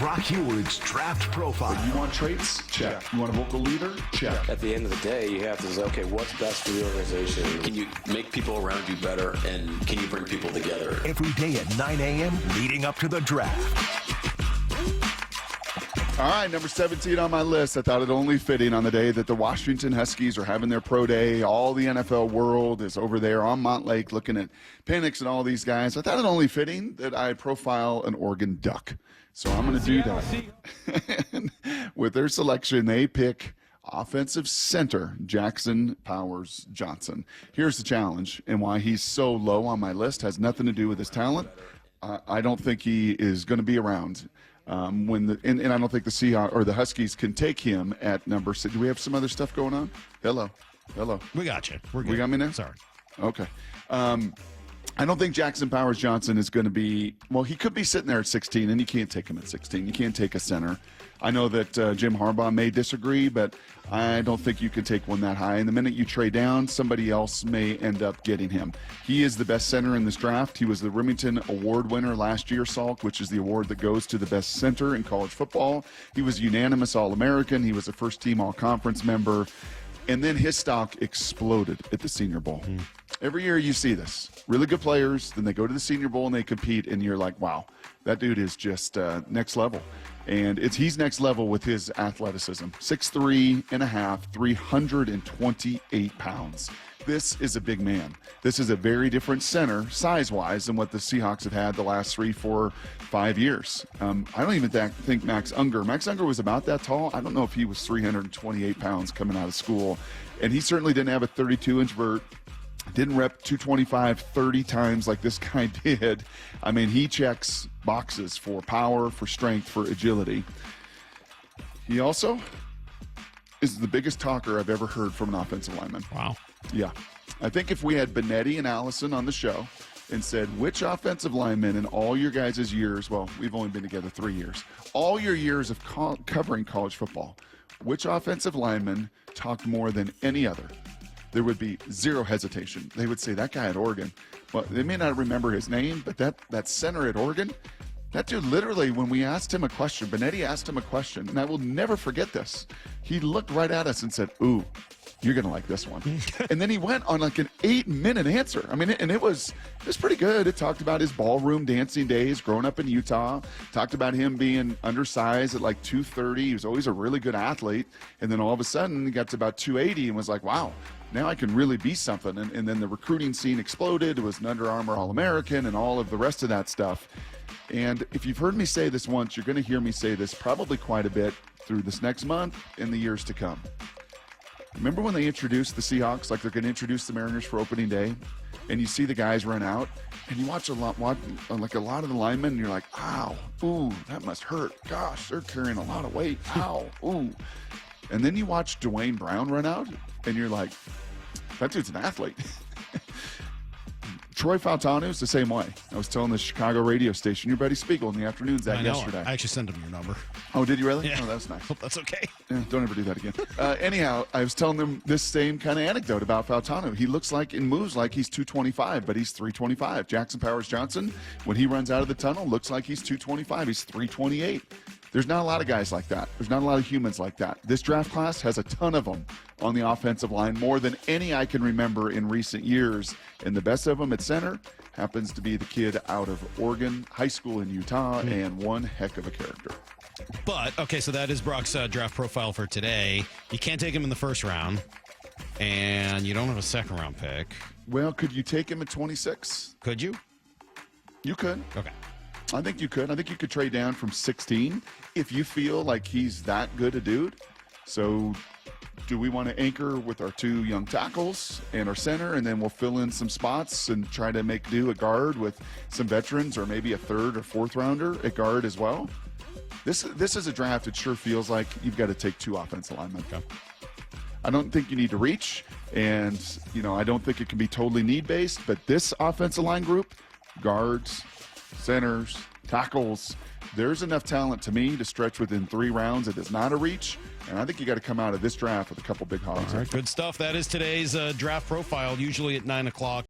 Brock Huard's draft profile. You want traits? Check. You want a vocal leader? Check. At the end of the day, you have to say, okay, what's best for the organization? Can you make people around you better, and can you bring people together? Every day at 9 a.m. leading up to the draft. All right, number 17 on my list. I thought it only fitting on the day that the Washington Huskies are having their pro day. All the NFL world is over there on Montlake looking at Penix and all these guys. I thought it only fitting that I profile an Oregon Duck. So I'm going to do that. With their selection, they pick offensive center Jackson Powers Johnson. Here's the challenge, and why he's so low on my list has nothing to do with his talent. I don't think he is going to be around. And I don't think the Seahawks or the Huskies can take him at number 6. Do we have some other stuff going on? Hello. We got you. We're good. We got me now? Sorry. Okay. I don't think Jackson Powers Johnson is going to be – well, he could be sitting there at 16, and you can't take him at 16. You can't take a center. I know that Jim Harbaugh may disagree, but I don't think you can take one that high. And the minute you trade down, somebody else may end up getting him. He is the best center in this draft. He was the Remington Award winner last year, Salk, which is the award that goes to the best center in college football. He was unanimous All-American. He was a first-team All-Conference member. And then his stock exploded at the Senior Bowl. Every year you see this. Really good players, then they go to the Senior Bowl and they compete, and you're like, wow, that dude is just next level. And he's next level with his athleticism. 6'3 and a half, 328 pounds. This is a big man. This is a very different center, size-wise, than what the Seahawks have had the last 3, 4, 5 years. I don't even think Max Unger was about that tall. I don't know if he was 328 pounds coming out of school. And he certainly didn't have a 32-inch vert. Didn't rep 225 30 times like this guy did. I mean, he checks boxes for power, for strength, for agility. He also is the biggest talker I've ever heard from an offensive lineman. Wow. Yeah. I think if we had Benetti and Allison on the show and said, which offensive lineman in all your guys' years, well, we've only been together 3 years, all your years of covering college football, which offensive lineman talked more than any other? There would be zero hesitation. They would say, that guy at Oregon. Well, they may not remember his name, but that center at Oregon, that dude literally, when we asked him a question, Benetti asked him a question, and I will never forget this. He looked right at us and said, ooh, you're going to like this one. And then he went on like an 8-minute answer. I mean, and it was pretty good. It talked about his ballroom dancing days growing up in Utah. Talked about him being undersized at like 230. He was always a really good athlete. And then all of a sudden he got to about 280 and was like, wow, now I can really be something. And then the recruiting scene exploded. It was an Under Armour All-American and all of the rest of that stuff. And if you've heard me say this once, you're going to hear me say this probably quite a bit through this next month and the years to come. Remember when they introduced the Seahawks, like they're going to introduce the Mariners for opening day, and you see the guys run out, and you watch a lot of the linemen, and you're like, ow, ooh, that must hurt. Gosh, they're carrying a lot of weight. Ow, ooh. And then you watch Dwayne Brown run out, and you're like, that dude's an athlete. Troy Fautanu is the same way. I was telling the Chicago radio station, your buddy Spiegel in the afternoons that yesterday. I actually sent him your number. Oh, did you really? Yeah. Oh, that's nice. Hope that's okay. Yeah, don't ever do that again. Anyhow, I was telling them this same kind of anecdote about Fautanu. He looks like and moves like he's 225, but he's 325. Jackson Powers Johnson, when he runs out of the tunnel, looks like he's 225. He's 328. There's not a lot of guys like that. There's not a lot of humans like that. This draft class has a ton of them on the offensive line, more than any I can remember in recent years. And the best of them at center happens to be the kid out of Oregon High School in Utah, and one heck of a character. But, okay, so that is Brock's draft profile for today. You can't take him in the first round, and you don't have a second-round pick. Well, could you take him at 26? Could you? You could. Okay. I think you could. I think you could trade down from 16 if you feel like he's that good a dude. So do we want to anchor with our 2 young tackles and our center, and then we'll fill in some spots and try to make do at guard with some veterans, or maybe a 3rd or 4th rounder at guard as well? This is a draft. It sure feels like you've got to take 2 offensive linemen. Okay. I don't think you need to reach, and I don't think it can be totally need-based, but this offensive line group, guards, centers, tackles, there's enough talent to me to stretch within 3 rounds. It is not a reach, and I think you got to come out of this draft with a couple big hogs. All right, good stuff. That is today's draft profile, usually at 9 o'clock.